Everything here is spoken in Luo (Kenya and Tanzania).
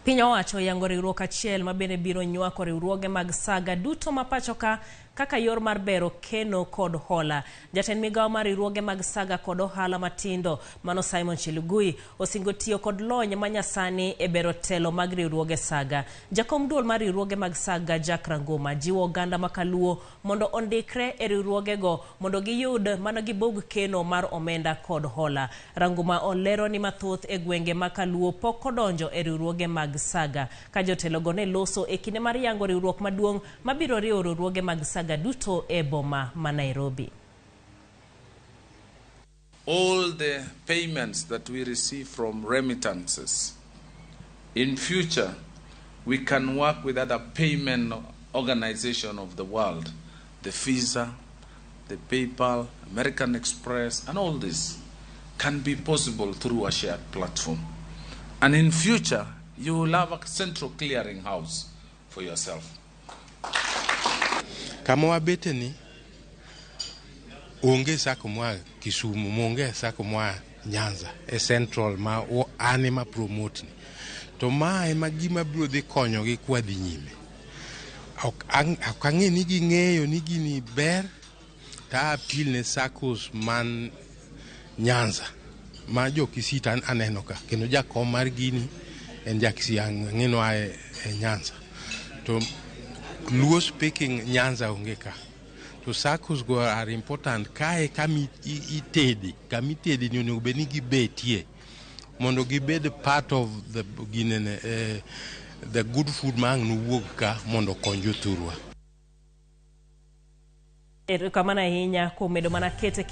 Piny owacho oyango riwruok achiel mabende biro nywako riwruoge mag saga duto ma pachoka kaka yor mar bero keno kod hola. Jatend migawo mar riwruoge mag saga kod ohala matindo mano Simon Chilugui osingo tiyo kod lony manyasani e bero telo mag riwruoge saga. Jakom duol mar riwruoge mag saga Jack Rangoma jiwo oganda makaluo mondo ondikre e riwruoge go mondo giyud mana gibog keno mar omenda kod hola. Rangoma olero ni mathoth e gwenge makaluo pok odonjo e riwruoge mag saga ka jotelo go ne loso e kinde mar yango riwruok maduong' mabiro riwo riwruoge mag saga duto e boma ma Nairobi. All the payments that we receive from remittances, in future we can work with other payment organizations of the world, the Visa, the PayPal, American Express, and all this can be possible through a shared platform. And in future, you will have a central clearing house for yourself. Kama wabete ni onge sako mwa Kisumu, monge sako mwa Nyanza, e central ma o anima promote ni. To ma ema gima biro dhi konyo gi kwa dhi nyime. Akang'e ni ging'eyo ni gini ber ta apil ne sakos man Nyanza ma jo Kisita aneno ka kendo jakom mar gini en Jacksi ng'eno e Nyanza. To Luo speaking Nyanza onge ka. To circles go are important. Kae kami itedi ni onego bed ni gibetie mondo gibed part of the good food mang nuwuog ka mondo konyo thurwa. Erokamano ahinya kuom medo mana kete